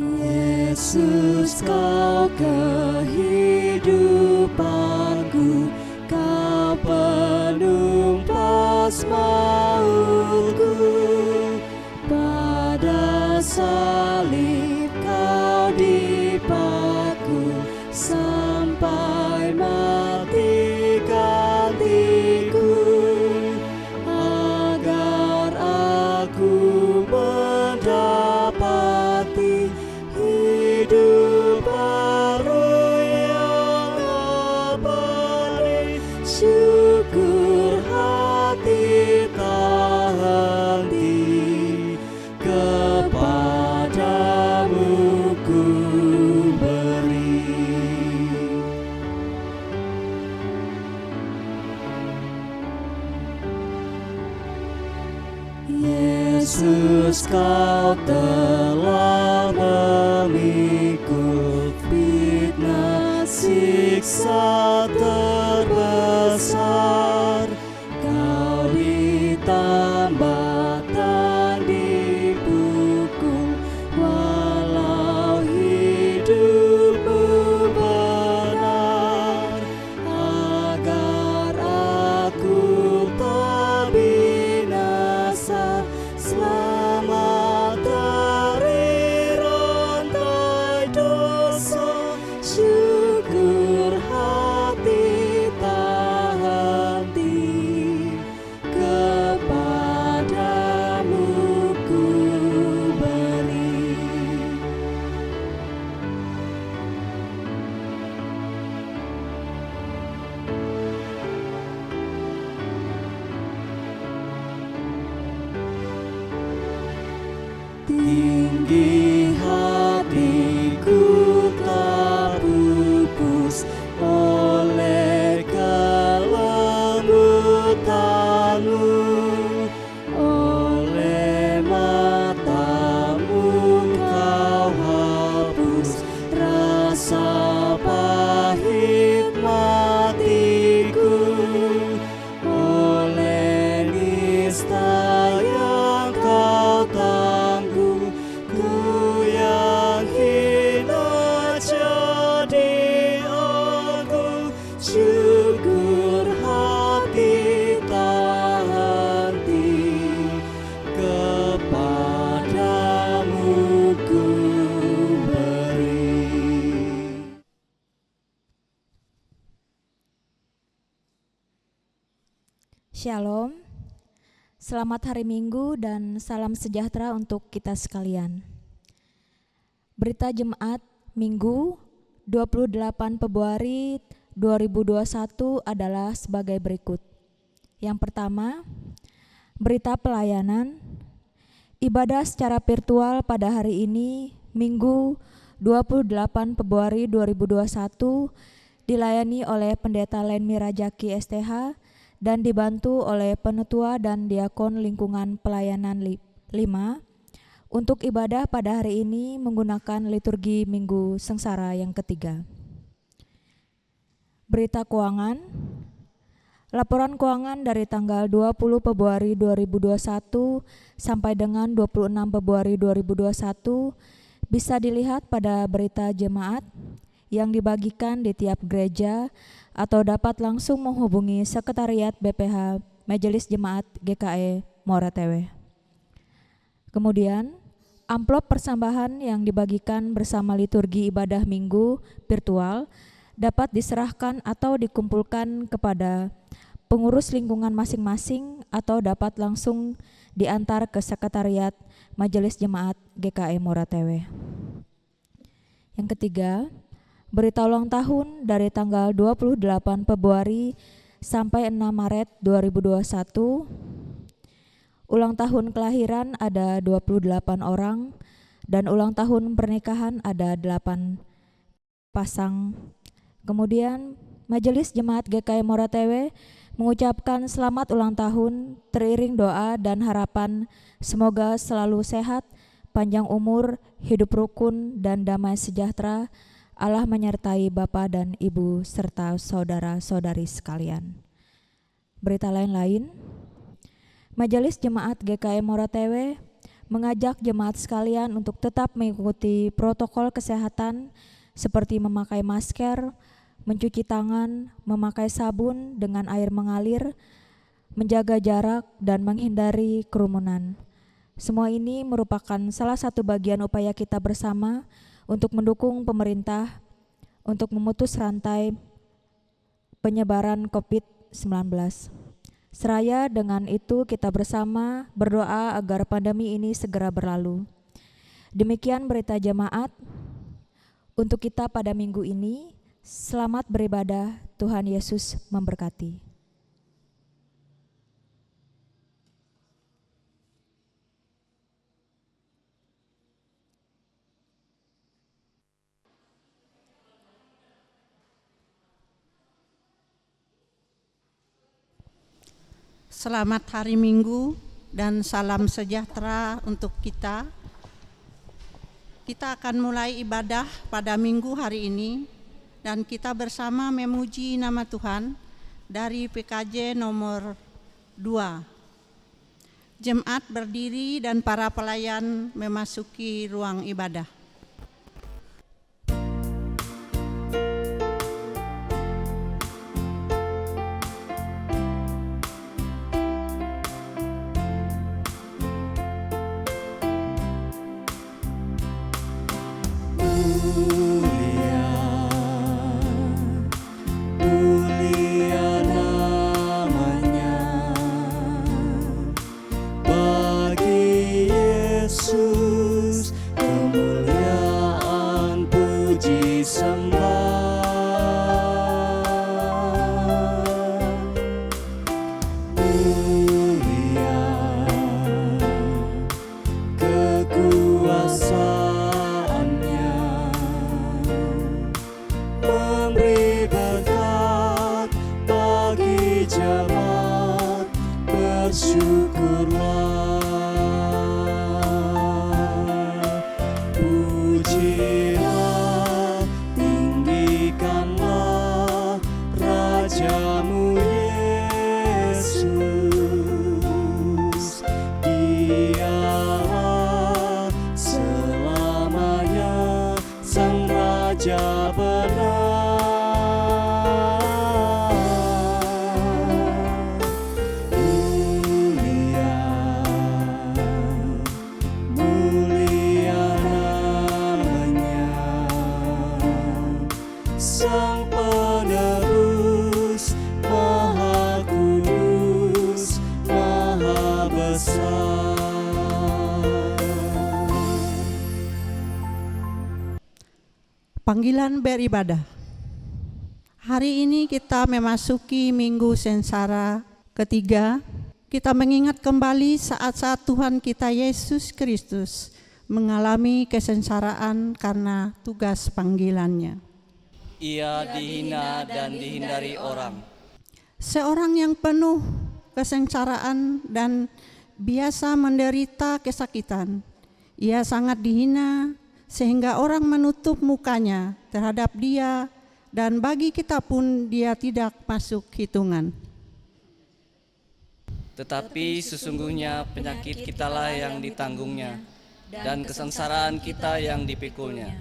Yesus, kau kehidupanku, kau penumpas mautku. Pada salib kau dipaku, sampai mati gantiku, agar aku mendapati hidup baru yang abadi. Syukur hati tak henti, kepadamu ku beri. Yesus, kau telah memikul fitnah siksa terbesar. Kau ditambah dan dipukul, walau hidupmu benar, agar aku tak binasa, selamat dari rantai dosa. Syukur hati tak henti, kepadamu ku beri. Tinggi hatiku tak pupus oleh kelembutanmu, oleh matamu kau hapus rasa pahit matiku, oleh nista yang kau tanggung, ku yang hina jadi agung. Syukur hati tak henti, kepadamu ku beri. Shalom, selamat hari Minggu dan salam sejahtera untuk kita sekalian. Berita Jemaat Minggu 28 Februari 2021 adalah sebagai berikut. Yang pertama, berita pelayanan. Ibadah secara virtual pada hari ini, Minggu 28 Februari 2021, dilayani oleh Pendeta Lenmi Rajaki STH dan dibantu oleh penetua dan diakon lingkungan pelayanan 5 untuk ibadah pada hari ini menggunakan liturgi Minggu Sengsara yang ketiga. Berita keuangan. Laporan keuangan dari tanggal 20 Februari 2021 sampai dengan 26 Februari 2021 bisa dilihat pada berita jemaat yang dibagikan di tiap gereja atau dapat langsung menghubungi Sekretariat BPH Majelis Jemaat GKE Moratewe. Kemudian, amplop persambahan yang dibagikan bersama liturgi ibadah Minggu virtual dapat diserahkan atau dikumpulkan kepada pengurus lingkungan masing-masing atau dapat langsung diantar ke Sekretariat Majelis Jemaat GKE Moratewe. Yang ketiga, berita ulang tahun dari tanggal 28 Februari sampai 6 Maret 2021. Ulang tahun kelahiran ada 28 orang dan ulang tahun pernikahan ada 8 pasang. Kemudian Majelis Jemaat GKE Moratewe mengucapkan selamat ulang tahun teriring doa dan harapan semoga selalu sehat, panjang umur, hidup rukun dan damai sejahtera. Allah menyertai Bapak dan Ibu serta saudara-saudari sekalian. Berita lain-lain, Majelis Jemaat GKE Moratewe mengajak jemaat sekalian untuk tetap mengikuti protokol kesehatan seperti memakai masker, mencuci tangan, memakai sabun dengan air mengalir, menjaga jarak, dan menghindari kerumunan. Semua ini merupakan salah satu bagian upaya kita bersama untuk mendukung pemerintah untuk memutus rantai penyebaran COVID-19. Seraya dengan itu kita bersama berdoa agar pandemi ini segera berlalu. Demikian berita jemaat untuk kita pada minggu ini. Selamat beribadah, Tuhan Yesus memberkati. Selamat hari Minggu dan salam sejahtera untuk kita. Kita akan mulai ibadah pada minggu hari ini dan kita bersama memuji nama Tuhan dari PKJ nomor 2. Jemaat berdiri dan para pelayan memasuki ruang ibadah. Mulia namanya, bagi Yesus kemuliaan puji sembah. Mulia kekuasaannya, memberi berkat bagi jemaat, bersyukurlah. Pujilah, tinggikanlah Rajamu Yesus. Dialah selamanya Sang Raja benar. Mulia namanya, Sang Penerus, Maha Kudus, Maha Besar. Panggilan beribadah. Hari ini kita memasuki Minggu Sengsara ketiga. Kita mengingat kembali saat-saat Tuhan kita Yesus Kristus mengalami kesengsaraan karena tugas panggilannya. Ia dihina dan dihindari orang. Seorang yang penuh kesengsaraan dan biasa menderita kesakitan. Ia sangat dihina sehingga orang menutup mukanya terhadap dia, dan bagi kita pun dia tidak masuk hitungan. Tetapi sesungguhnya penyakit kitalah yang ditanggungnya, dan kesengsaraan kita yang dipikulnya.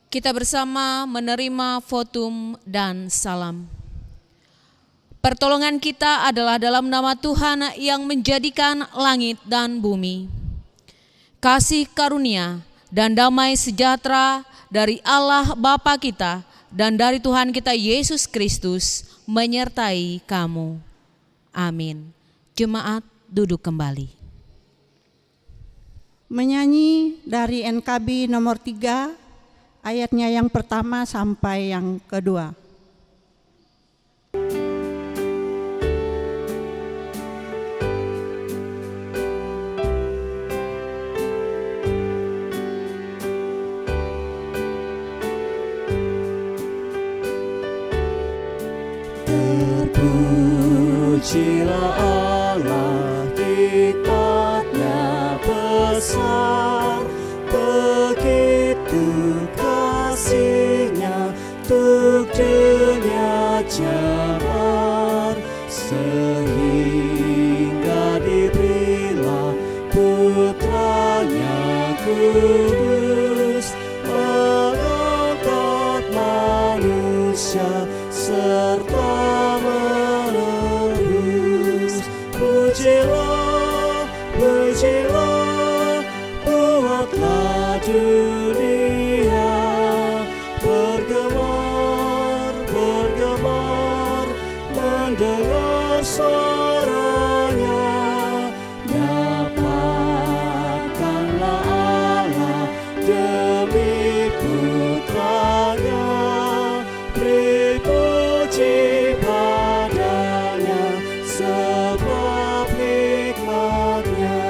Kita bersama menerima votum dan salam. Pertolongan kita adalah dalam nama Tuhan yang menjadikan langit dan bumi. Kasih karunia dan damai sejahtera dari Allah Bapa kita dan dari Tuhan kita Yesus Kristus menyertai kamu. Amin. Jemaat duduk kembali. Menyanyi dari NKB nomor 3, ayatnya yang pertama sampai yang kedua. Terpujilah Allah, hikmat-Nya besar, begitu kasih-Nya untuk dunia jabar, sehingga diberilah Putra Kudus mengangkat manusia serta menebus. Pujilah, pujilah, buatlah dunia bergemar, bergemar mendengar suaranya. Dapatkanlah Allah demi putranya, beri puji padanya sebab hikmatnya.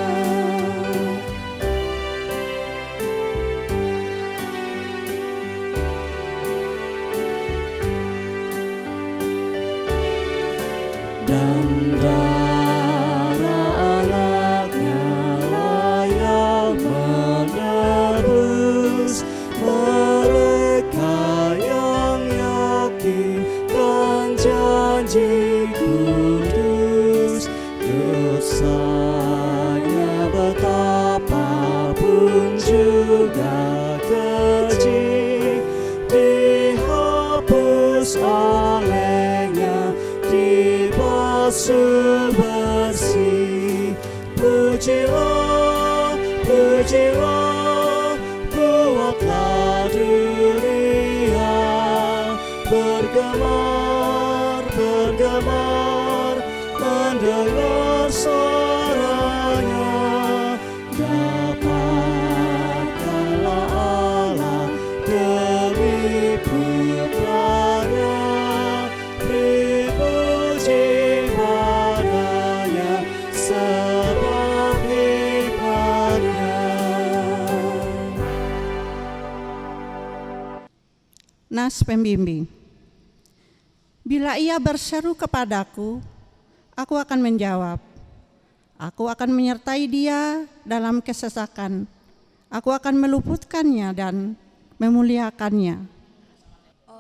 Dan darah anaknya lah yang menebus mereka yang yakinkan janji kudus. Dosanya betapapun juga keji, dihapus olehnya, dibasuh bersih. Pujilah, pujilah, buatlah dunia bergemar, bergemar mendengar suaranya. Dapatkanlah Allah demi putranya, beri puji padanya sebab hikmatnya. Nas pembimbing. Bila ia berseru kepadaku, aku akan menjawab. Aku akan menyertai dia dalam kesesakan. Aku akan meluputkannya dan memuliakannya.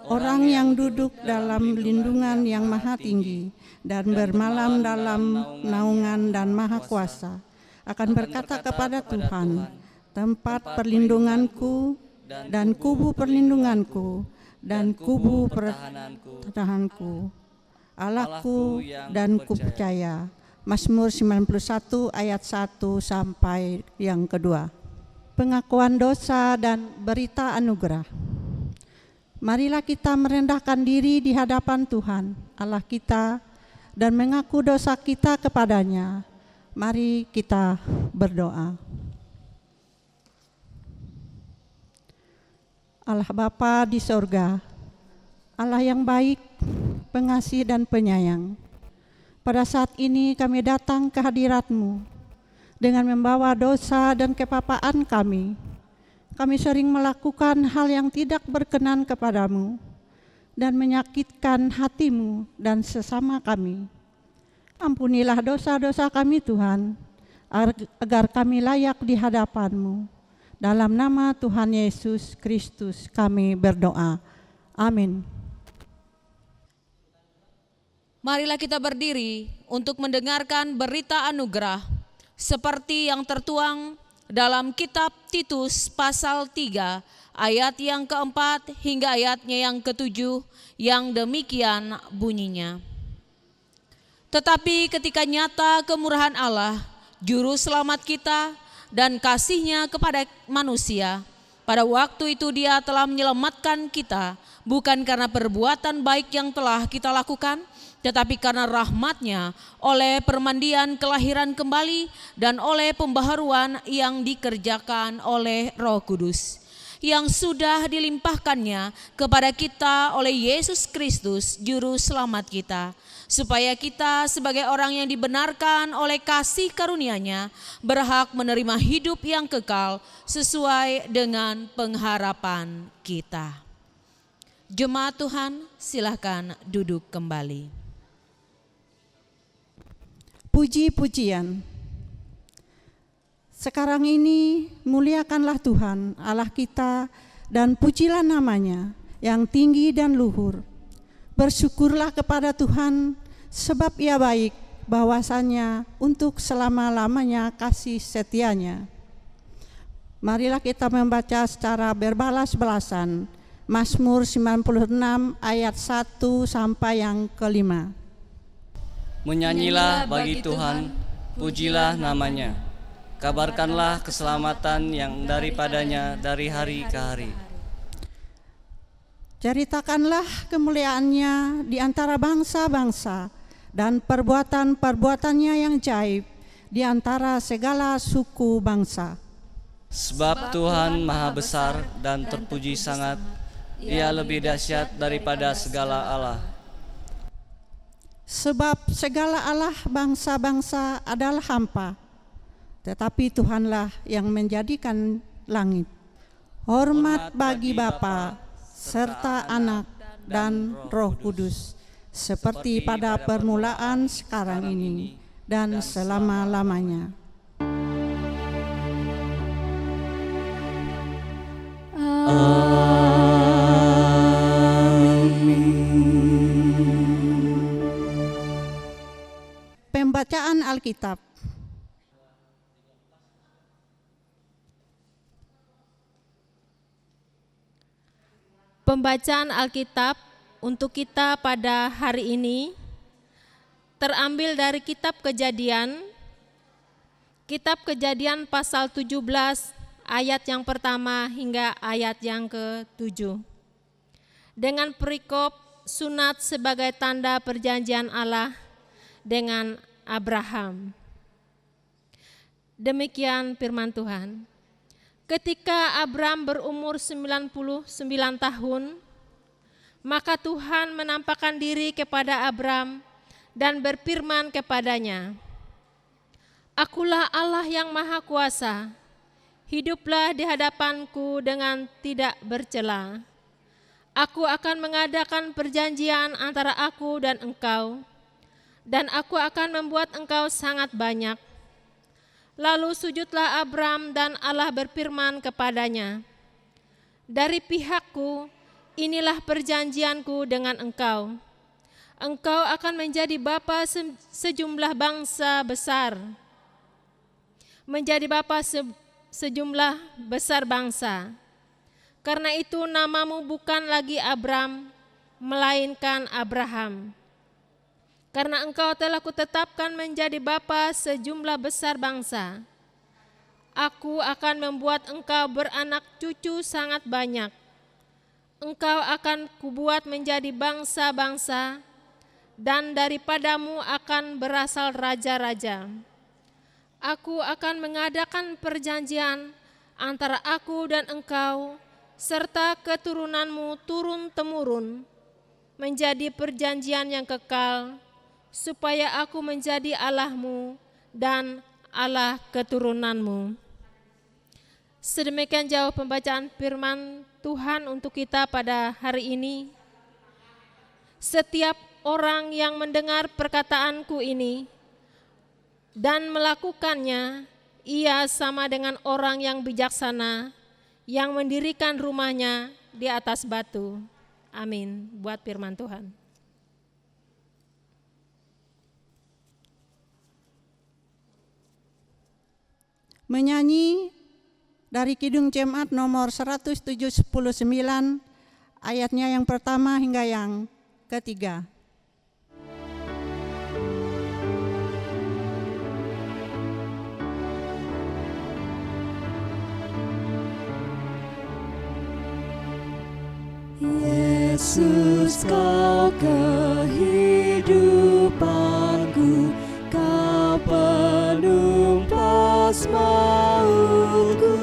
Orang yang duduk dalam lindungan yang maha tinggi dan bermalam dalam naungan dan maha kuasa akan berkata kepada Tuhan, tempat perlindunganku dan kubu perlindunganku dan kubu pertahananku, Allahku dan kupercaya. Mazmur 91 ayat 1 sampai yang kedua. Pengakuan dosa dan berita anugerah. Marilah kita merendahkan diri di hadapan Tuhan Allah kita dan mengaku dosa kita kepadanya. Mari kita berdoa. Allah Bapa di sorga, Allah yang baik, pengasih dan penyayang, pada saat ini kami datang ke hadirat-Mu dengan membawa dosa dan kepapaan kami. Kami sering melakukan hal yang tidak berkenan kepadamu dan menyakitkan hati-Mu dan sesama kami. Ampunilah dosa-dosa kami Tuhan, agar kami layak di hadapan-Mu. Dalam nama Tuhan Yesus Kristus kami berdoa. Amin. Marilah kita berdiri untuk mendengarkan berita anugerah seperti yang tertuang dalam kitab Titus pasal 3 ayat yang keempat hingga ayatnya yang ketujuh, yang demikian bunyinya. Tetapi ketika nyata kemurahan Allah, juru selamat kita dan kasih-Nya kepada manusia, pada waktu itu Dia telah menyelamatkan kita, bukan karena perbuatan baik yang telah kita lakukan, tetapi karena rahmat-Nya oleh permandian kelahiran kembali dan oleh pembaharuan yang dikerjakan oleh Roh Kudus, yang sudah dilimpahkannya kepada kita oleh Yesus Kristus, Juru Selamat kita, supaya kita sebagai orang yang dibenarkan oleh kasih karunia-Nya berhak menerima hidup yang kekal sesuai dengan pengharapan kita. Jemaat Tuhan, silakan duduk kembali. Puji-pujian. Sekarang ini muliakanlah Tuhan Allah kita dan pujilah nama-Nya yang tinggi dan luhur. Bersyukurlah kepada Tuhan sebab Ia baik, bahwasanya untuk selama-lamanya kasih setia-Nya. Marilah kita membaca secara berbalas-balasan Mazmur 96 ayat 1 sampai yang kelima. Menyanyilah bagi Tuhan, pujilah namanya. Kabarkanlah keselamatan yang daripadanya dari hari ke hari. Ceritakanlah kemuliaannya di antara bangsa-bangsa dan perbuatan-perbuatannya yang ajaib di antara segala suku bangsa. Sebab Tuhan maha besar dan terpuji sangat, Ia lebih dahsyat daripada segala Allah. Sebab segala Allah bangsa-bangsa adalah hampa, tetapi Tuhanlah yang menjadikan langit. Hormat bagi Bapa serta Anak dan Roh Kudus, seperti pada permulaan, sekarang ini, dan selama-lamanya. Pembacaan Alkitab. Pembacaan Alkitab untuk kita pada hari ini terambil dari Kitab Kejadian pasal 17 ayat yang pertama hingga ayat yang ke-7. Dengan perikop sunat sebagai tanda perjanjian Allah dengan Abraham. Demikian firman Tuhan. Ketika Abram berumur 99 tahun, maka Tuhan menampakkan diri kepada Abram dan berfirman kepadanya, "Akulah Allah yang Maha Kuasa, hiduplah di hadapanku dengan tidak bercela. Aku akan mengadakan perjanjian antara aku dan engkau, dan aku akan membuat engkau sangat banyak." Lalu sujudlah Abram dan Allah berfirman kepadanya, "Dari pihakku, inilah perjanjianku dengan engkau. Engkau akan menjadi bapa sejumlah bangsa besar, menjadi bapa sejumlah besar bangsa. Karena itu namamu bukan lagi Abram, melainkan Abraham. Karena engkau telah kutetapkan menjadi bapa sejumlah besar bangsa. Aku akan membuat engkau beranak cucu sangat banyak. Engkau akan kubuat menjadi bangsa-bangsa, dan daripadamu akan berasal raja-raja. Aku akan mengadakan perjanjian antara aku dan engkau, serta keturunanmu turun-temurun, menjadi perjanjian yang kekal, supaya aku menjadi Allahmu dan Allah keturunanmu." Sedemikian jauh pembacaan firman Tuhan untuk kita pada hari ini. Setiap orang yang mendengar perkataanku ini dan melakukannya, ia sama dengan orang yang bijaksana yang mendirikan rumahnya di atas batu. Amin. Buat firman Tuhan. Menyanyi dari Kidung Jemaat nomor 179 ayatnya yang pertama hingga yang ketiga. Yesus, kau kehidupanku, kau penumpas mautku.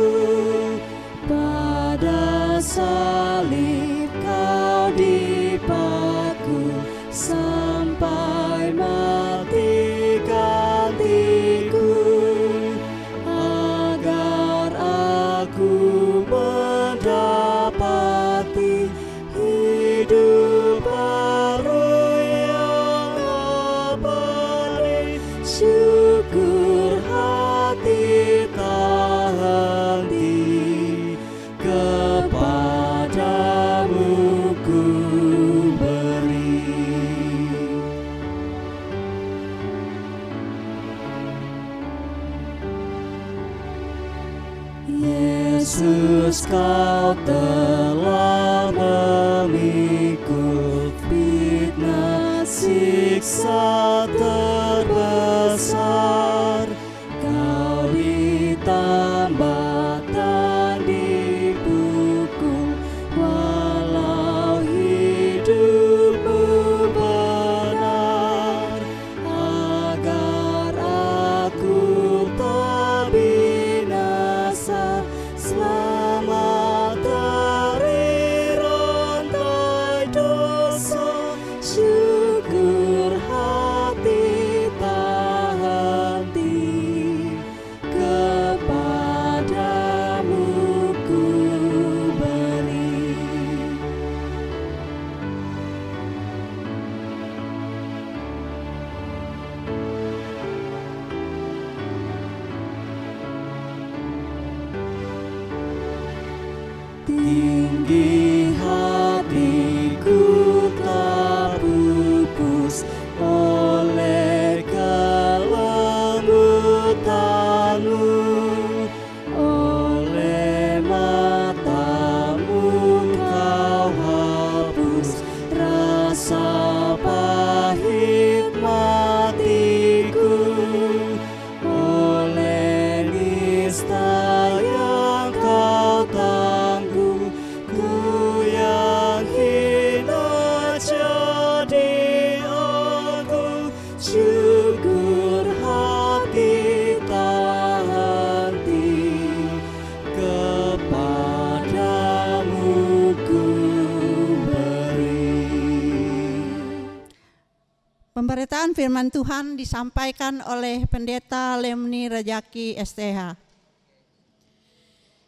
Pada salib kau dipaku, sampai mati gantiku, agar aku mendapati hidup baru Yesus, Kau telah memikul fitnah siksa terbesar. Kau ditambah dan dipukul, walau hidupmu benar, agar aku tak binasa, selamat dari rantai dosa. Syukur hati tak henti, kepadamu ku beri. Tinggi hatiku tak pupus oleh kelembutanmu, oleh matamu Kau hapus rasa pahit matiku, oleh nista yang Kau tanggung, ku yang hina jadi agung. Syukur hati tak henti, kepadamu ku beri. Pemberitaan firman Tuhan disampaikan oleh Pendeta Lemni Rejaki STH.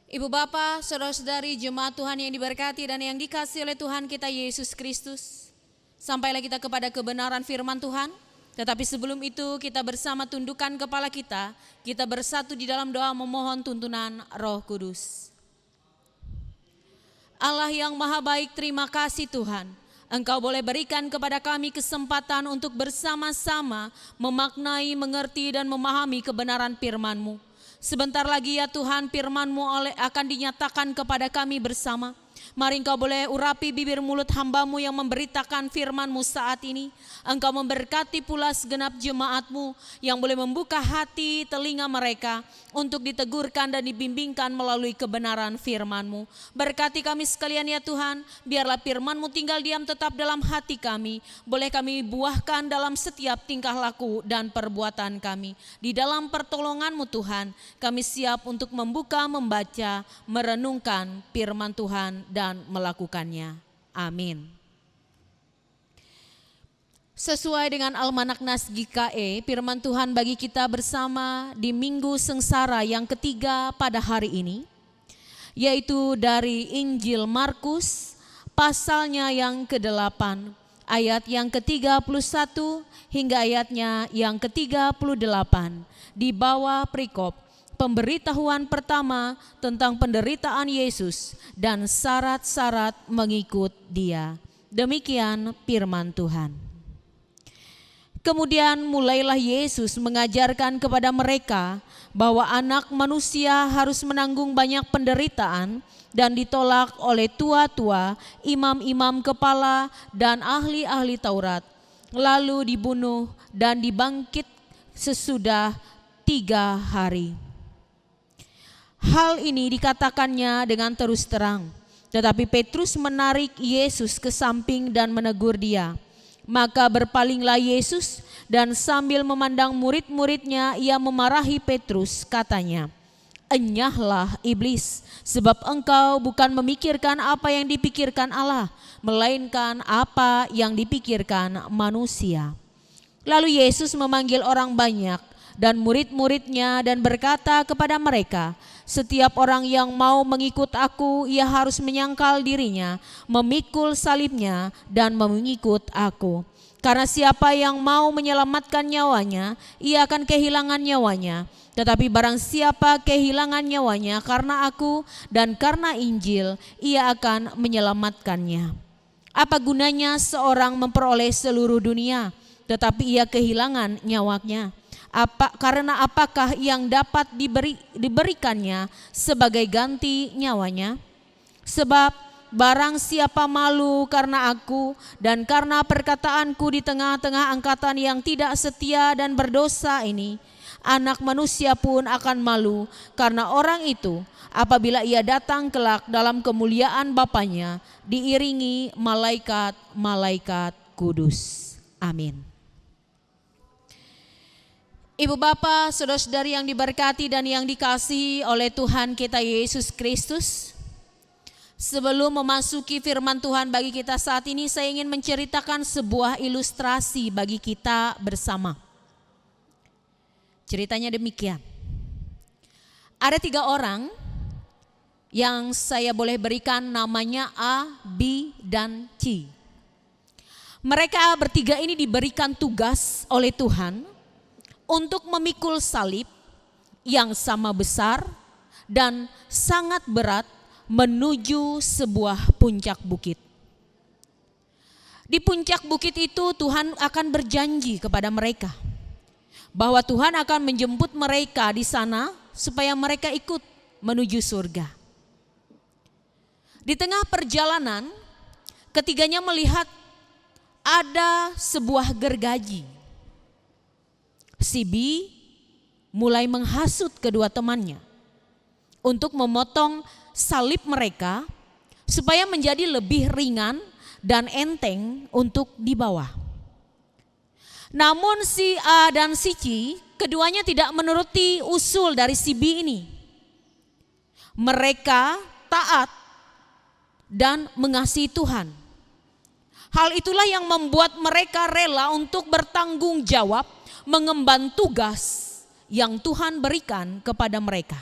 Ibu Bapa, saudara-saudari jemaat Tuhan yang diberkati dan yang dikasihi oleh Tuhan kita Yesus Kristus. Sampailah kita kepada kebenaran firman Tuhan. Tetapi sebelum itu kita bersama tundukkan kepala kita bersatu di dalam doa memohon tuntunan Roh Kudus. Allah yang maha baik, terima kasih Tuhan. Engkau boleh berikan kepada kami kesempatan untuk bersama-sama memaknai, mengerti dan memahami kebenaran firman-Mu. Sebentar lagi ya Tuhan, firman-Mu akan dinyatakan kepada kami bersama. Mari Engkau boleh urapi bibir mulut hamba-Mu yang memberitakan firman-Mu saat ini. Engkau memberkati pula segenap jemaat-Mu yang boleh membuka hati telinga mereka untuk ditegurkan dan dibimbingkan melalui kebenaran firman-Mu. Berkati kami sekalian ya Tuhan, biarlah firman-Mu tinggal diam tetap dalam hati kami. Boleh kami buahkan dalam setiap tingkah laku dan perbuatan kami. Di dalam pertolongan-Mu Tuhan, kami siap untuk membuka, membaca, merenungkan firman Tuhan dan melakukannya. Amin. Sesuai dengan Almanak Nas GKE, firman Tuhan bagi kita bersama di Minggu Sengsara yang ketiga pada hari ini, yaitu dari Injil Markus, pasalnya yang ke-8, ayat yang ke-31 hingga ayatnya yang ke-38, di bawah perikop pemberitahuan pertama tentang penderitaan Yesus dan syarat-syarat mengikut Dia. Demikian firman Tuhan. Kemudian mulailah Yesus mengajarkan kepada mereka bahwa anak manusia harus menanggung banyak penderitaan dan ditolak oleh tua-tua, imam-imam kepala dan ahli-ahli Taurat, lalu dibunuh dan dibangkit sesudah 3 hari. Hal ini dikatakannya dengan terus terang, tetapi Petrus menarik Yesus ke samping dan menegur dia. Maka berpalinglah Yesus dan sambil memandang murid-muridnya ia memarahi Petrus, katanya, "Enyahlah iblis, sebab engkau bukan memikirkan apa yang dipikirkan Allah, melainkan apa yang dipikirkan manusia." Lalu Yesus memanggil orang banyak dan murid-muridnya dan berkata kepada mereka, "Setiap orang yang mau mengikut aku, ia harus menyangkal dirinya, memikul salibnya dan mengikut aku. Karena siapa yang mau menyelamatkan nyawanya, ia akan kehilangan nyawanya. Tetapi barang siapa kehilangan nyawanya karena aku dan karena Injil, ia akan menyelamatkannya. Apa gunanya seorang memperoleh seluruh dunia, tetapi ia kehilangan nyawanya? Karena apakah yang dapat diberikannya sebagai ganti nyawanya? Sebab barang siapa malu karena aku dan karena perkataanku di tengah-tengah angkatan yang tidak setia dan berdosa ini, Anak Manusia pun akan malu karena orang itu apabila ia datang kelak dalam kemuliaan Bapanya diiringi malaikat-malaikat kudus. Amin. Ibu Bapa, saudara-saudari yang diberkati dan yang dikasihi oleh Tuhan kita Yesus Kristus, sebelum memasuki firman Tuhan bagi kita saat ini, saya ingin menceritakan sebuah ilustrasi bagi kita bersama. Ceritanya demikian. Ada 3 orang yang saya boleh berikan namanya A, B, dan C. Mereka bertiga ini diberikan tugas oleh Tuhan untuk memikul salib yang sama besar dan sangat berat menuju sebuah puncak bukit. Di puncak bukit itu Tuhan akan berjanji kepada mereka bahwa Tuhan akan menjemput mereka di sana supaya mereka ikut menuju surga. Di tengah perjalanan, ketiganya melihat ada sebuah gergaji. Si B mulai menghasut kedua temannya untuk memotong salib mereka supaya menjadi lebih ringan dan enteng untuk dibawa. Namun si A dan si C, keduanya tidak menuruti usul dari si B ini. Mereka taat dan mengasihi Tuhan. Hal itulah yang membuat mereka rela untuk bertanggung jawab mengemban tugas yang Tuhan berikan kepada mereka.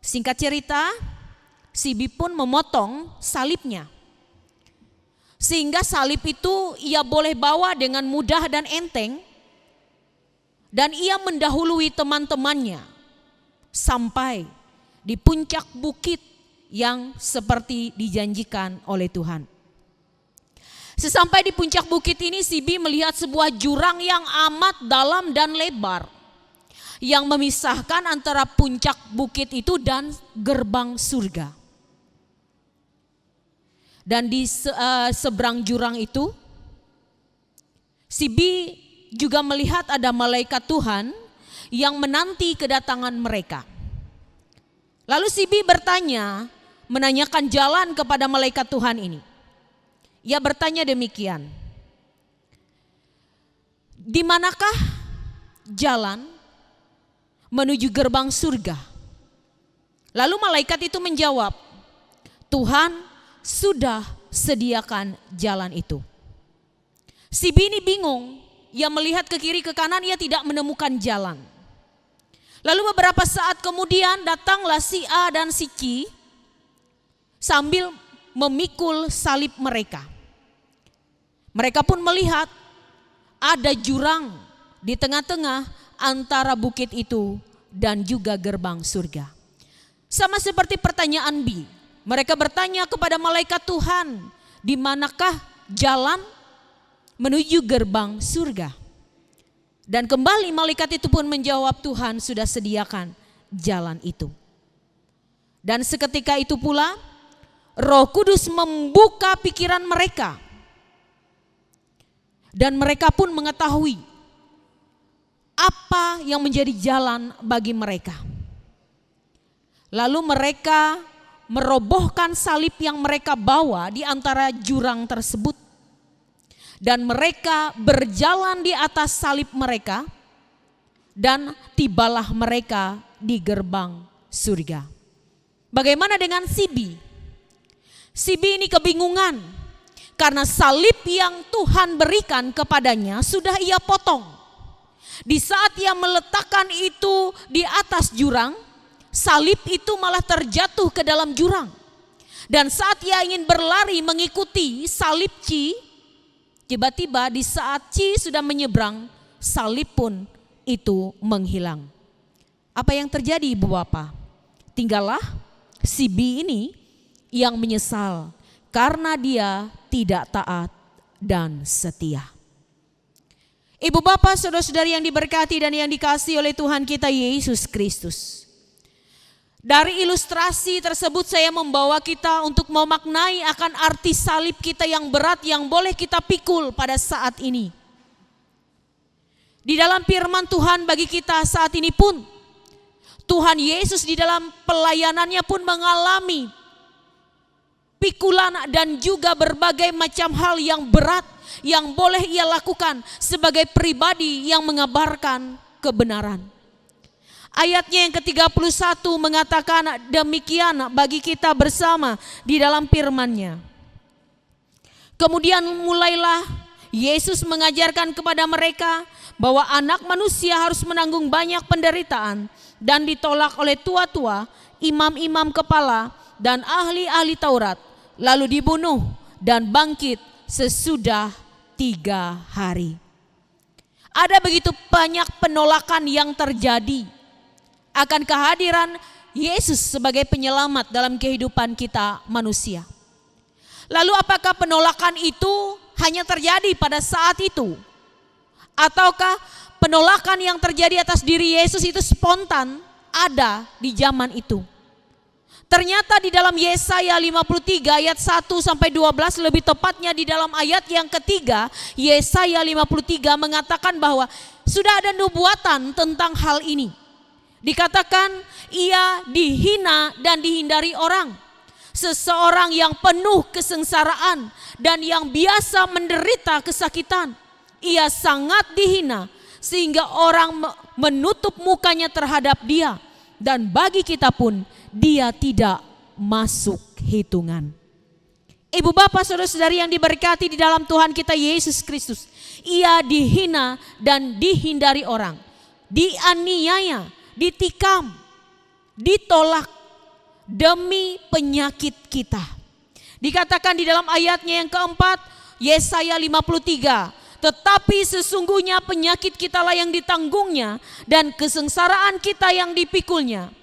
Singkat cerita, si B pun memotong salibnya. Sehingga salib itu ia boleh bawa dengan mudah dan enteng. Dan ia mendahului teman-temannya sampai di puncak bukit yang seperti dijanjikan oleh Tuhan. Sesampai di puncak bukit ini, si B melihat sebuah jurang yang amat dalam dan lebar yang memisahkan antara puncak bukit itu dan gerbang surga. Dan di seberang jurang itu, si B juga melihat ada malaikat Tuhan yang menanti kedatangan mereka. Lalu si B menanyakan jalan kepada malaikat Tuhan ini. Ia bertanya demikian, di manakah jalan menuju gerbang surga? Lalu malaikat itu menjawab, Tuhan sudah sediakan jalan itu. Si B ini bingung, ia melihat ke kiri ke kanan, ia tidak menemukan jalan. Lalu beberapa saat kemudian datanglah si A dan si C sambil memikul salib mereka. Mereka pun melihat ada jurang di tengah-tengah antara bukit itu dan juga gerbang surga. Sama seperti pertanyaan B, mereka bertanya kepada malaikat Tuhan, di manakah jalan menuju gerbang surga? Dan kembali malaikat itu pun menjawab, Tuhan sudah sediakan jalan itu. Dan seketika itu pula Roh Kudus membuka pikiran mereka. Dan mereka pun mengetahui apa yang menjadi jalan bagi mereka. Lalu mereka merobohkan salib yang mereka bawa di antara jurang tersebut. Dan mereka berjalan di atas salib mereka dan tibalah mereka di gerbang surga. Bagaimana dengan si B? Si B ini kebingungan karena salib yang Tuhan berikan kepadanya sudah ia potong. Di saat ia meletakkan itu di atas jurang, salib itu malah terjatuh ke dalam jurang. Dan saat ia ingin berlari mengikuti salib C, tiba-tiba di saat C sudah menyeberang, salib pun itu menghilang. Apa yang terjadi Ibu Bapak? Tinggallah si B ini yang menyesal karena dia tidak taat dan setia. Ibu bapak, saudara-saudari yang diberkati dan yang dikasihi oleh Tuhan kita Yesus Kristus. Dari ilustrasi tersebut saya membawa kita untuk memaknai akan arti salib kita yang berat yang boleh kita pikul pada saat ini. Di dalam firman Tuhan bagi kita saat ini pun, Tuhan Yesus di dalam pelayanannya pun mengalami pikulan dan juga berbagai macam hal yang berat yang boleh ia lakukan sebagai pribadi yang mengabarkan kebenaran. Ayatnya yang ke-31 mengatakan demikian bagi kita bersama di dalam firman-Nya. Kemudian mulailah Yesus mengajarkan kepada mereka bahwa anak manusia harus menanggung banyak penderitaan dan ditolak oleh tua-tua, imam-imam kepala dan ahli-ahli Taurat, lalu dibunuh dan bangkit sesudah 3 hari. Ada begitu banyak penolakan yang terjadi akan kehadiran Yesus sebagai penyelamat dalam kehidupan kita manusia. Lalu apakah penolakan itu hanya terjadi pada saat itu? Ataukah penolakan yang terjadi atas diri Yesus itu spontan ada di zaman itu? Ternyata di dalam Yesaya 53 ayat 1 sampai 12, lebih tepatnya di dalam ayat yang ketiga, Yesaya 53 mengatakan bahwa sudah ada nubuatan tentang hal ini. Dikatakan ia dihina dan dihindari orang. Seseorang yang penuh kesengsaraan dan yang biasa menderita kesakitan. Ia sangat dihina sehingga orang menutup mukanya terhadap dia. Dan bagi kita pun dia tidak masuk hitungan. Ibu bapak saudara-saudari yang diberkati di dalam Tuhan kita Yesus Kristus. Ia dihina dan dihindari orang. Dianiaya, ditikam, ditolak demi penyakit kita. Dikatakan di dalam ayatnya yang keempat, Yesaya 53, tetapi sesungguhnya penyakit kitalah yang ditanggungnya dan kesengsaraan kita yang dipikulnya.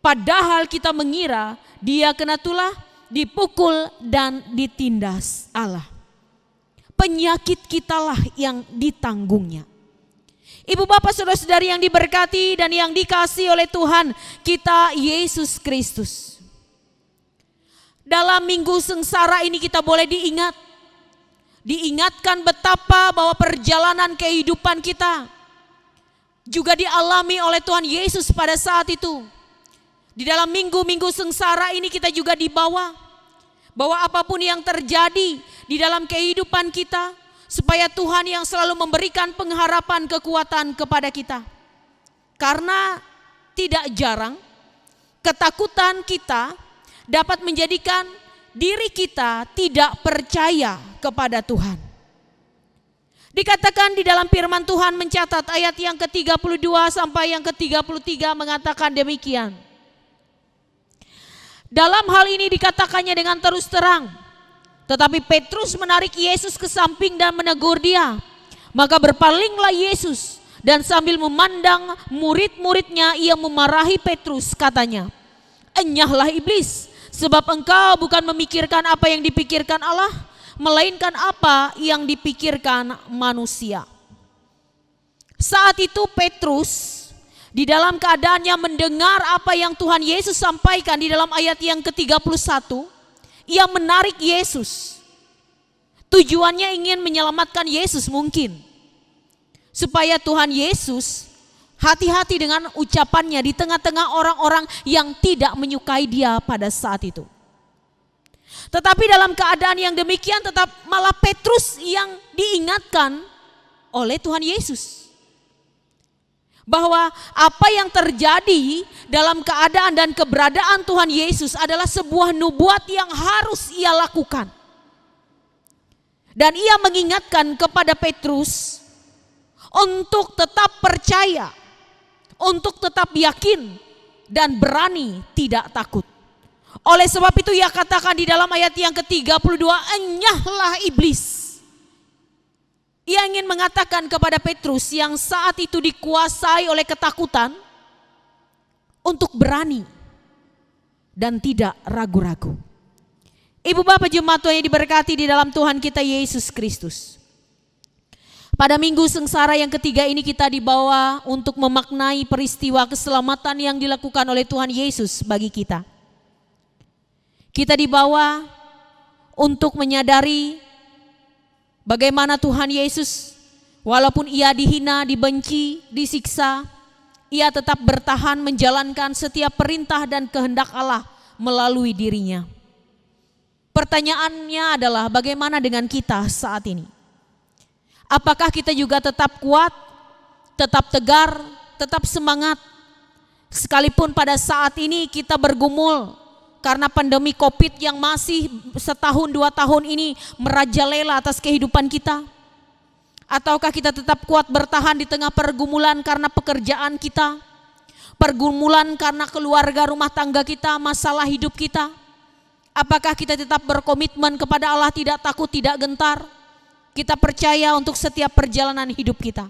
Padahal kita mengira dia kena tulah, dipukul dan ditindas Allah. Penyakit kitalah yang ditanggungnya. Ibu bapak saudara-saudari yang diberkati dan yang dikasihi oleh Tuhan kita Yesus Kristus. Dalam minggu sengsara ini kita boleh diingatkan betapa bahwa perjalanan kehidupan kita juga dialami oleh Tuhan Yesus pada saat itu. Di dalam minggu-minggu sengsara ini kita juga dibawa bahwa apapun yang terjadi di dalam kehidupan kita, supaya Tuhan yang selalu memberikan pengharapan kekuatan kepada kita. Karena tidak jarang ketakutan kita dapat menjadikan diri kita tidak percaya kepada Tuhan. Dikatakan di dalam firman Tuhan mencatat ayat yang ke-32 sampai yang ke-33 mengatakan demikian. Dalam hal ini dikatakannya dengan terus terang. Tetapi Petrus menarik Yesus ke samping dan menegur dia. Maka berpalinglah Yesus dan sambil memandang murid-muridnya ia memarahi Petrus, katanya, "Enyahlah iblis, sebab engkau bukan memikirkan apa yang dipikirkan Allah, melainkan apa yang dipikirkan manusia." Saat itu Petrus di dalam keadaannya mendengar apa yang Tuhan Yesus sampaikan di dalam ayat yang ke-31, ia menarik Yesus. Tujuannya ingin menyelamatkan Yesus mungkin. Supaya Tuhan Yesus hati-hati dengan ucapannya di tengah-tengah orang-orang yang tidak menyukai dia pada saat itu. Tetapi dalam keadaan yang demikian tetap malah Petrus yang diingatkan oleh Tuhan Yesus. Bahwa apa yang terjadi dalam keadaan dan keberadaan Tuhan Yesus adalah sebuah nubuat yang harus ia lakukan. Dan ia mengingatkan kepada Petrus untuk tetap percaya, untuk tetap yakin dan berani tidak takut. Oleh sebab itu ia katakan di dalam ayat yang ke-32, "Enyahlah iblis." Ia ingin mengatakan kepada Petrus yang saat itu dikuasai oleh ketakutan untuk berani dan tidak ragu-ragu. Ibu bapak jemaat Tuhan yang diberkati di dalam Tuhan kita Yesus Kristus. Pada minggu sengsara yang ketiga ini kita dibawa untuk memaknai peristiwa keselamatan yang dilakukan oleh Tuhan Yesus bagi kita. Kita dibawa untuk menyadari bagaimana Tuhan Yesus walaupun ia dihina, dibenci, disiksa, ia tetap bertahan menjalankan setiap perintah dan kehendak Allah melalui dirinya. Pertanyaannya adalah bagaimana dengan kita saat ini? Apakah kita juga tetap kuat, tetap tegar, tetap semangat? Sekalipun pada saat ini kita bergumul karena pandemi COVID yang masih setahun 2 tahun ini merajalela atas kehidupan kita. Ataukah kita tetap kuat bertahan di tengah pergumulan karena pekerjaan kita, pergumulan karena keluarga rumah tangga kita, masalah hidup kita? Apakah kita tetap berkomitmen kepada Allah, tidak takut, tidak gentar? Kita percaya untuk setiap perjalanan hidup kita.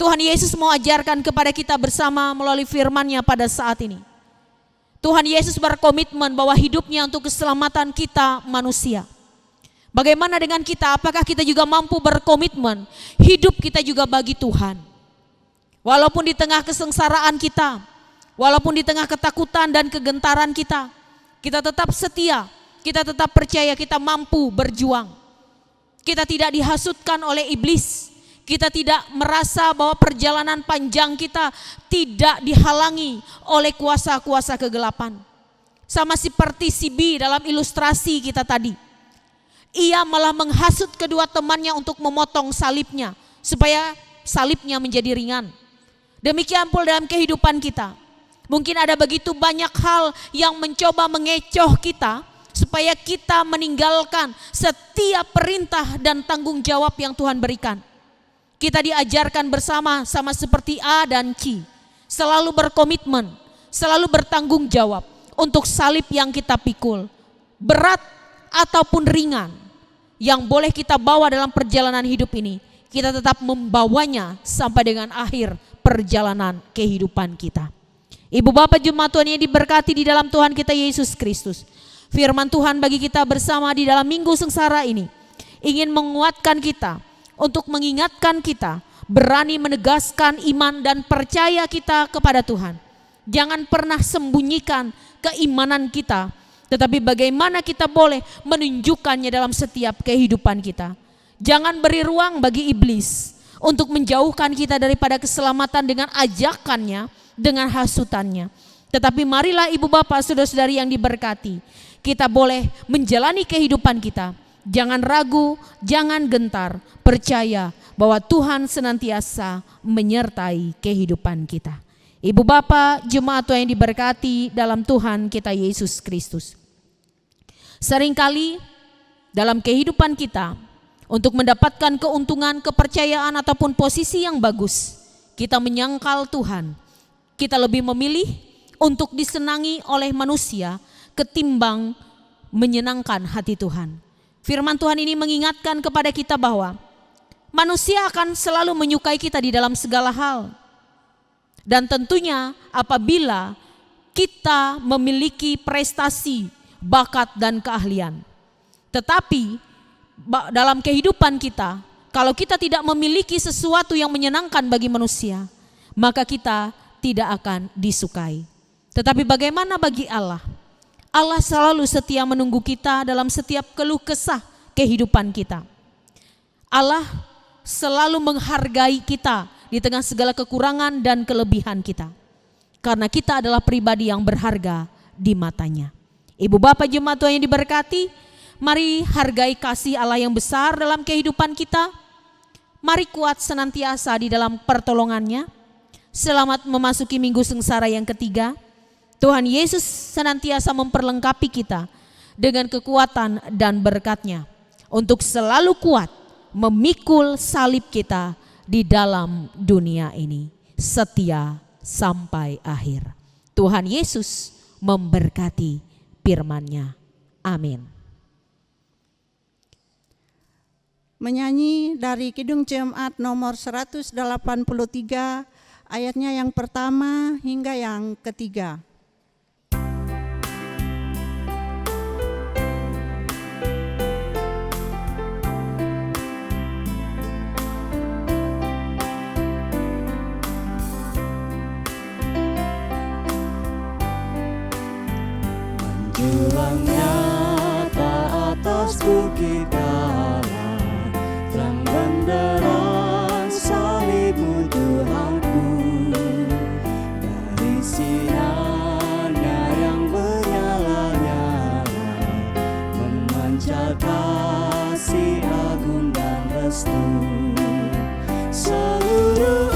Tuhan Yesus mau ajarkan kepada kita bersama melalui firman-Nya pada saat ini. Tuhan Yesus berkomitmen bahwa hidupnya untuk keselamatan kita manusia. Bagaimana dengan kita? Apakah kita juga mampu berkomitmen hidup kita juga bagi Tuhan? Walaupun di tengah kesengsaraan kita, walaupun di tengah ketakutan dan kegentaran kita, kita tetap setia, kita tetap percaya kita mampu berjuang. Kita tidak dihasutkan oleh iblis. Kita tidak merasa bahwa perjalanan panjang kita tidak dihalangi oleh kuasa-kuasa kegelapan. Sama seperti si B dalam ilustrasi kita tadi. Ia malah menghasut kedua temannya untuk memotong salibnya supaya salibnya menjadi ringan. Demikian pula dalam kehidupan kita. Mungkin ada begitu banyak hal yang mencoba mengecoh kita supaya kita meninggalkan setiap perintah dan tanggung jawab yang Tuhan berikan. Kita diajarkan bersama sama seperti A dan C, selalu berkomitmen, selalu bertanggung jawab untuk salib yang kita pikul, berat ataupun ringan, yang boleh kita bawa dalam perjalanan hidup ini, kita tetap membawanya sampai dengan akhir perjalanan kehidupan kita. Ibu Bapak Jemaat Tuhan yang diberkati di dalam Tuhan kita Yesus Kristus, firman Tuhan bagi kita bersama di dalam minggu sengsara ini ingin menguatkan kita, untuk mengingatkan kita berani menegaskan iman dan percaya kita kepada Tuhan. Jangan pernah sembunyikan keimanan kita, tetapi bagaimana kita boleh menunjukkannya dalam setiap kehidupan kita. Jangan beri ruang bagi iblis untuk menjauhkan kita daripada keselamatan dengan ajakannya, dengan hasutannya. Tetapi marilah ibu bapak saudara-saudari yang diberkati, kita boleh menjalani kehidupan kita. Jangan ragu, jangan gentar, percaya bahwa Tuhan senantiasa menyertai kehidupan kita. Ibu bapak jemaat Tuhan yang diberkati dalam Tuhan kita Yesus Kristus. Seringkali dalam kehidupan kita, untuk mendapatkan keuntungan, kepercayaan ataupun posisi yang bagus, kita menyangkal Tuhan. Kita lebih memilih untuk disenangi oleh manusia ketimbang menyenangkan hati Tuhan. Firman Tuhan ini mengingatkan kepada kita bahwa manusia akan selalu menyukai kita di dalam segala hal. Dan tentunya apabila kita memiliki prestasi, bakat dan keahlian. Tetapi dalam kehidupan kita, kalau kita tidak memiliki sesuatu yang menyenangkan bagi manusia, maka kita tidak akan disukai. Tetapi bagaimana bagi Allah? Allah selalu setia menunggu kita dalam setiap keluh kesah kehidupan kita. Allah selalu menghargai kita di tengah segala kekurangan dan kelebihan kita. Karena kita adalah pribadi yang berharga di matanya. Ibu bapak jemaat Tuhan yang diberkati, mari hargai kasih Allah yang besar dalam kehidupan kita. Mari kuat senantiasa di dalam pertolongannya. Selamat memasuki minggu sengsara yang ketiga. Tuhan Yesus senantiasa memperlengkapi kita dengan kekuatan dan berkat-Nya untuk selalu kuat memikul salib kita di dalam dunia ini, setia sampai akhir. Tuhan Yesus memberkati firman-Nya. Amin. Menyanyi dari Kidung Jemaat nomor 183, ayatnya yang pertama hingga yang ketiga. Tulang nyata atas bukit Allah, terang benderang salibmu Tuhanku. Dari sinarnya yang menyala-nyala, memancar kasih agung dan restu. Seluruh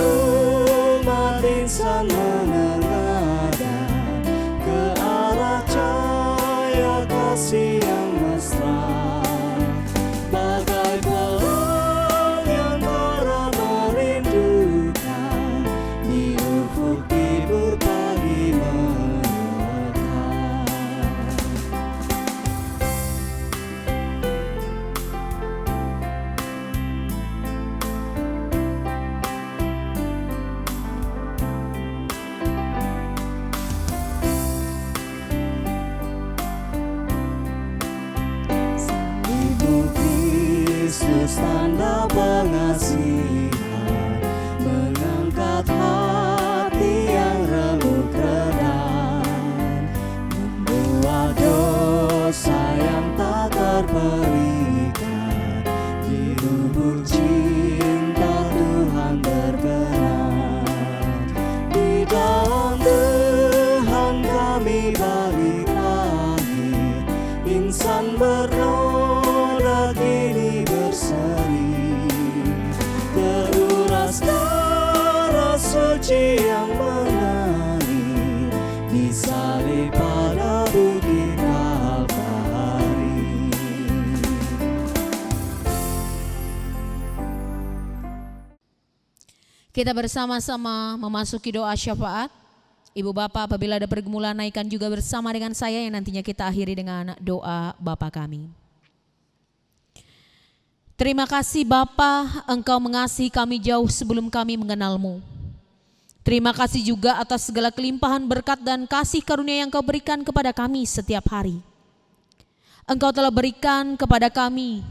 umat insan menengadah ke arah cahaya kasih yang mesra, bagai pelang yang terang merindukan di ufuk timur pagi mendekat. Ibu Kristus tanda pengasihan, mengangkat hati yang remuk redam, membuat dosa yang tak terperikat, di lubuk cinta Tuhan berkenan. Di dalam Tuhan kami balik lagi, insan bernoda kini berseri, teruras darah suci yang mengalir, disalib pada bukit Kalvari. Kita bersama-sama memasuki doa syafaat. Ibu Bapak, apabila ada pergumulan, naikkan juga bersama dengan saya yang nantinya kita akhiri dengan doa Bapa kami. Terima kasih Bapa, Engkau mengasihi kami jauh sebelum kami mengenal-Mu. Terima kasih juga atas segala kelimpahan berkat dan kasih karunia yang Kau berikan kepada kami setiap hari. Engkau telah berikan kepada kami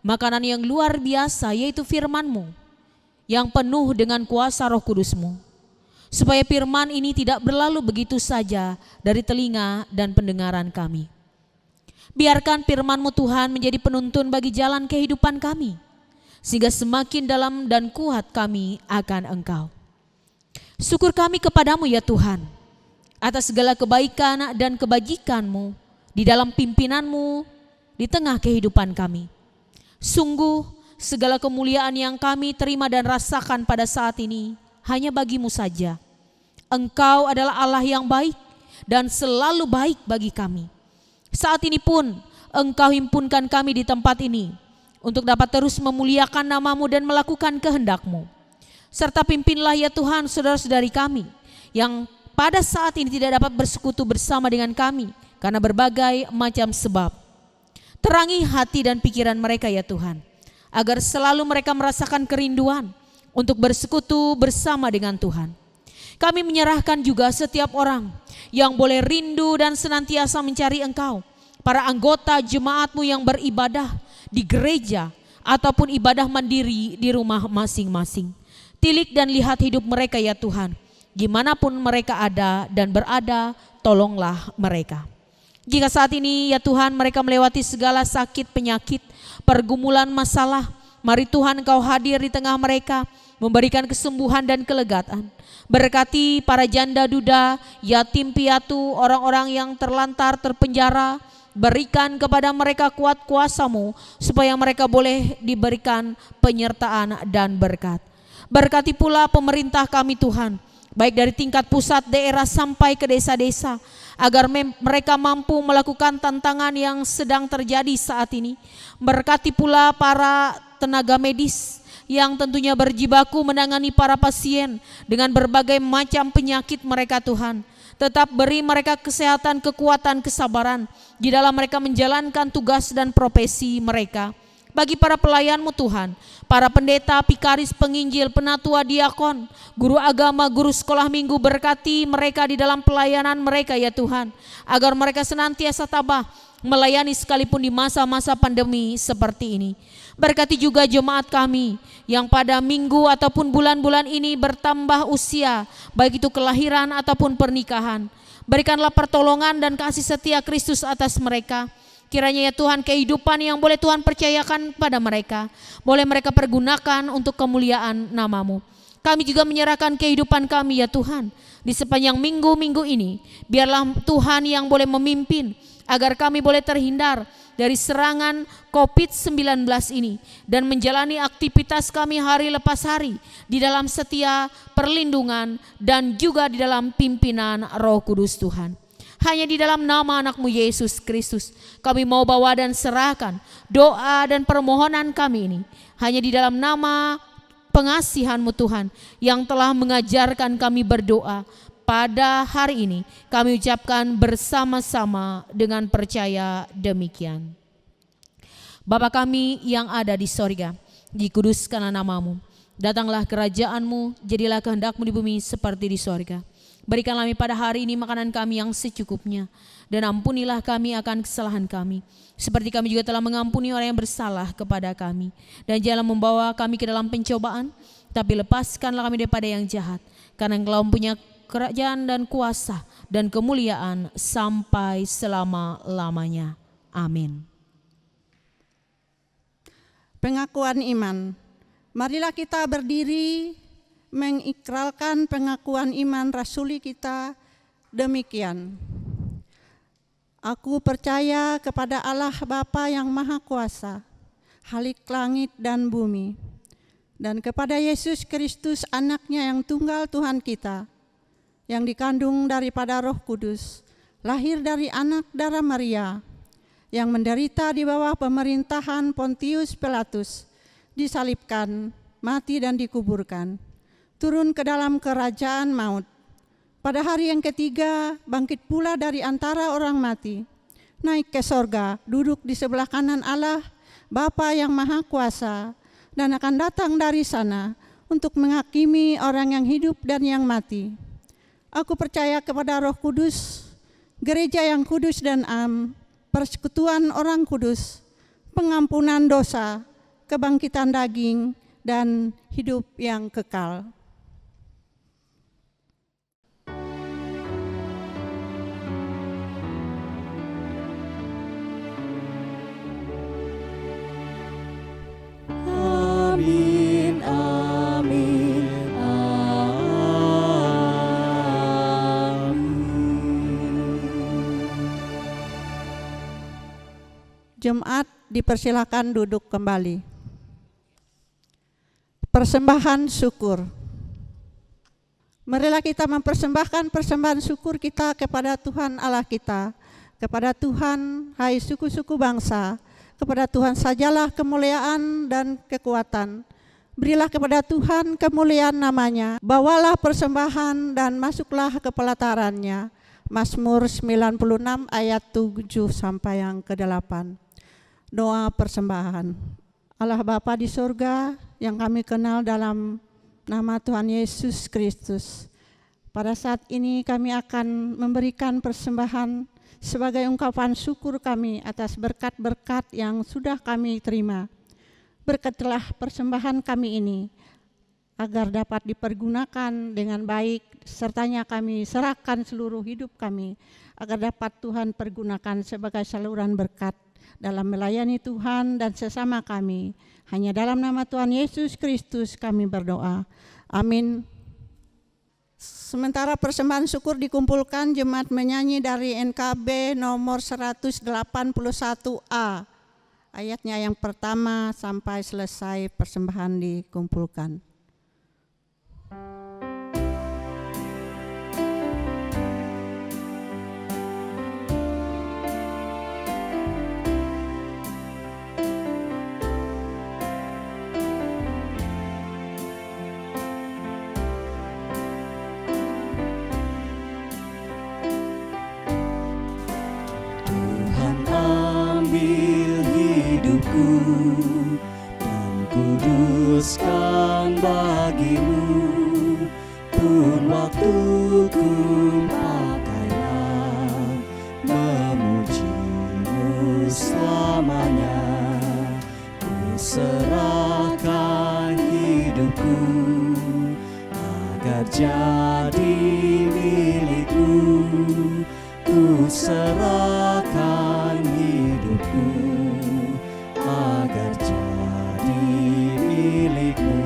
makanan yang luar biasa, yaitu firman-Mu yang penuh dengan kuasa Roh Kudus-Mu, supaya firman ini tidak berlalu begitu saja dari telinga dan pendengaran kami. Biarkan firman-Mu Tuhan menjadi penuntun bagi jalan kehidupan kami, sehingga semakin dalam dan kuat kami akan Engkau. Syukur kami kepadamu ya Tuhan, atas segala kebaikan dan kebajikan-Mu di dalam pimpinan-Mu di tengah kehidupan kami. Sungguh segala kemuliaan yang kami terima dan rasakan pada saat ini hanya bagi-Mu saja. Engkau adalah Allah yang baik dan selalu baik bagi kami. Saat ini pun Engkau himpunkan kami di tempat ini untuk dapat terus memuliakan nama-Mu dan melakukan kehendak-Mu. Serta pimpinlah ya Tuhan saudara-saudari kami yang pada saat ini tidak dapat bersekutu bersama dengan kami karena berbagai macam sebab. Terangi hati dan pikiran mereka ya Tuhan, agar selalu mereka merasakan kerinduan untuk bersekutu bersama dengan Tuhan. Kami menyerahkan juga setiap orang yang boleh rindu dan senantiasa mencari Engkau, para anggota jemaat-Mu yang beribadah di gereja ataupun ibadah mandiri di rumah masing-masing. Tilik dan lihat hidup mereka ya Tuhan, dimanapun mereka ada dan berada, tolonglah mereka. Jika saat ini ya Tuhan mereka melewati segala sakit, penyakit, pergumulan, masalah, mari Tuhan Engkau hadir di tengah mereka, memberikan kesembuhan dan kelegaan. Berkati para janda duda, yatim piatu, orang-orang yang terlantar, terpenjara. Berikan kepada mereka kuat kuasa-Mu supaya mereka boleh diberikan penyertaan dan berkat. Berkati pula pemerintah kami Tuhan, baik dari tingkat pusat, daerah sampai ke desa-desa, agar mereka mampu melakukan tantangan yang sedang terjadi saat ini. Berkati pula para tenaga medis yang tentunya berjibaku menangani para pasien dengan berbagai macam penyakit mereka Tuhan. Tetap beri mereka kesehatan, kekuatan, kesabaran di dalam mereka menjalankan tugas dan profesi mereka. Bagi para pelayan-Mu Tuhan, para pendeta, pikaris, penginjil, penatua, diakon, guru agama, guru sekolah minggu, berkati mereka di dalam pelayanan mereka ya Tuhan, agar mereka senantiasa tabah melayani sekalipun di masa-masa pandemi seperti ini. Berkati juga jemaat kami yang pada minggu ataupun bulan-bulan ini bertambah usia, baik itu kelahiran ataupun pernikahan. Berikanlah pertolongan dan kasih setia Kristus atas mereka. Kiranya ya Tuhan, kehidupan yang boleh Tuhan percayakan pada mereka, boleh mereka pergunakan untuk kemuliaan nama-Mu. Kami juga menyerahkan kehidupan kami ya Tuhan, di sepanjang minggu-minggu ini. Biarlah Tuhan yang boleh memimpin, agar kami boleh terhindar dari serangan COVID-19 ini dan menjalani aktivitas kami hari lepas hari di dalam setia perlindungan dan juga di dalam pimpinan Roh Kudus Tuhan. Hanya di dalam nama anak-Mu Yesus Kristus kami mau bawa dan serahkan doa dan permohonan kami ini. Hanya di dalam nama pengasihan-Mu Tuhan yang telah mengajarkan kami berdoa. Pada hari ini kami ucapkan bersama-sama dengan percaya demikian. Bapa kami yang ada di sorga, dikuduskanlah nama-Mu. Datanglah kerajaan-Mu, jadilah kehendak-Mu di bumi seperti di sorga. Berikanlah kami pada hari ini makanan kami yang secukupnya, dan ampunilah kami akan kesalahan kami, seperti kami juga telah mengampuni orang yang bersalah kepada kami. Dan janganlah membawa kami ke dalam pencobaan, tapi lepaskanlah kami daripada yang jahat, karena Engkau mempunyai kerajaan dan kuasa dan kemuliaan sampai selama-lamanya. Amin. Pengakuan iman. Marilah kita berdiri mengikrarkan pengakuan iman rasuli kita demikian. Aku percaya kepada Allah Bapa yang Maha Kuasa, Khalik langit dan bumi, dan kepada Yesus Kristus anaknya yang tunggal Tuhan kita, yang dikandung daripada Roh Kudus, lahir dari anak darah Maria, yang menderita di bawah pemerintahan Pontius Pilatus, disalibkan, mati dan dikuburkan, turun ke dalam kerajaan maut. Pada hari yang ketiga bangkit pula dari antara orang mati, naik ke sorga, duduk di sebelah kanan Allah Bapa yang Maha Kuasa, dan akan datang dari sana untuk menghakimi orang yang hidup dan yang mati. Aku percaya kepada Roh Kudus, gereja yang kudus dan am, persekutuan orang kudus, pengampunan dosa, kebangkitan daging, dan hidup yang kekal. Amin, amin, amin. Jemaat dipersilakan duduk kembali. Persembahan syukur. Marilah kita mempersembahkan persembahan syukur kita kepada Tuhan Allah kita, kepada Tuhan, hai suku-suku bangsa. Kepada Tuhan sajalah kemuliaan dan kekuatan. Berilah kepada Tuhan kemuliaan namanya. Bawalah persembahan dan masuklah ke pelatarannya. Mazmur 96 ayat 7 sampai yang ke-8. Doa persembahan. Allah Bapa di sorga yang kami kenal dalam nama Tuhan Yesus Kristus. Pada saat ini kami akan memberikan persembahan sebagai ungkapan syukur kami atas berkat-berkat yang sudah kami terima. Berkatilah persembahan kami ini agar dapat dipergunakan dengan baik, sertanya kami serahkan seluruh hidup kami agar dapat Tuhan pergunakan sebagai saluran berkat dalam melayani Tuhan dan sesama kami. Hanya dalam nama Tuhan Yesus Kristus kami berdoa. Amin. Sementara persembahan syukur dikumpulkan, jemaat menyanyi dari NKB nomor 181A. Ayatnya yang pertama sampai selesai persembahan dikumpulkan. Dan kuduskan serahkan hidupku agar jadi milikmu.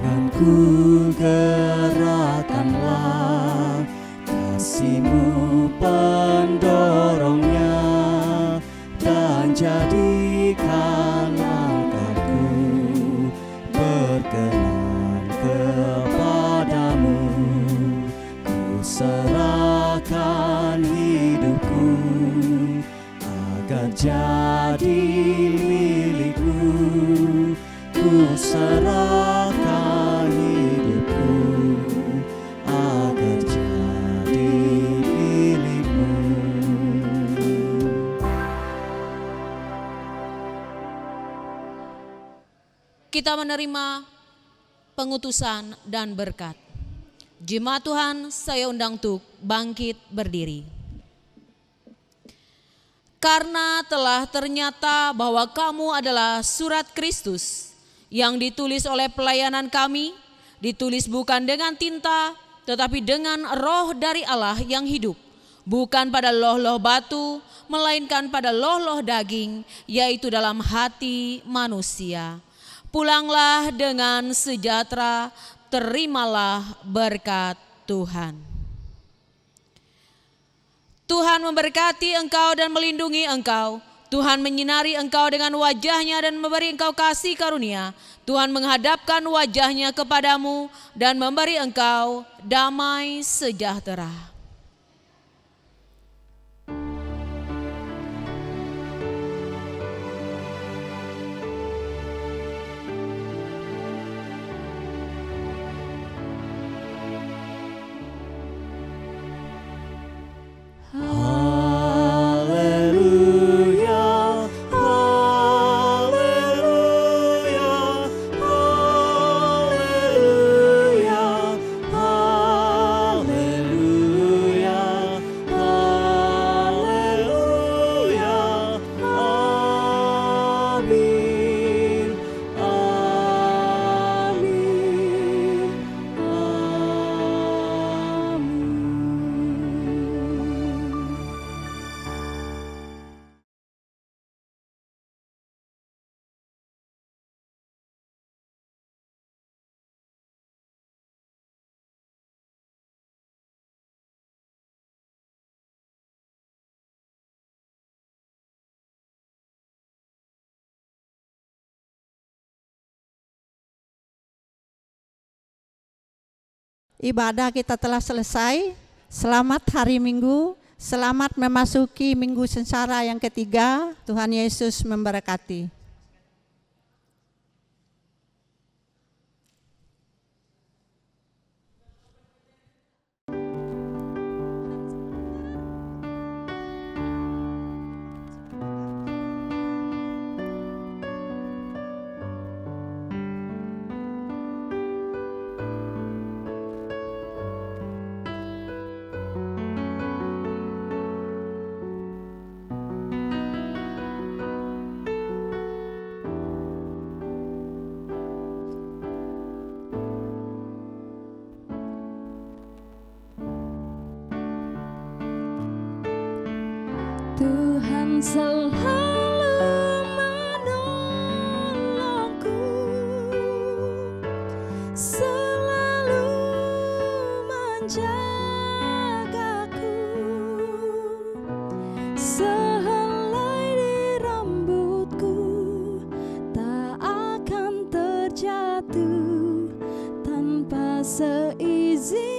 Tanganku gerakkanlah, kasih-Mu pendorongnya, dan jadikan langkahku berkenan kepadamu. Ku serahkan hidupku agar jadi milikmu. Ku serahkan hidupku agar jadi milikmu. Kita menerima pengutusan dan berkat. Jemaat Tuhan, saya undang untuk bangkit berdiri. Karena telah ternyata bahwa kamu adalah surat Kristus yang ditulis oleh pelayanan kami, ditulis bukan dengan tinta, tetapi dengan roh dari Allah yang hidup, bukan pada loh-loh batu, melainkan pada loh-loh daging, yaitu dalam hati manusia. Pulanglah dengan sejahtera, terimalah berkat Tuhan. Tuhan memberkati engkau dan melindungi engkau. Tuhan menyinari engkau dengan wajah-Nya dan memberi engkau kasih karunia. Tuhan menghadapkan wajah-Nya kepadamu dan memberi engkau damai sejahtera. Ibadah kita telah selesai. Selamat hari Minggu, selamat memasuki Minggu Sengsara yang ketiga. Tuhan Yesus memberkati. Tuhan selalu menolongku, selalu menjagaku, sehelai di rambutku tak akan terjatuh tanpa seizin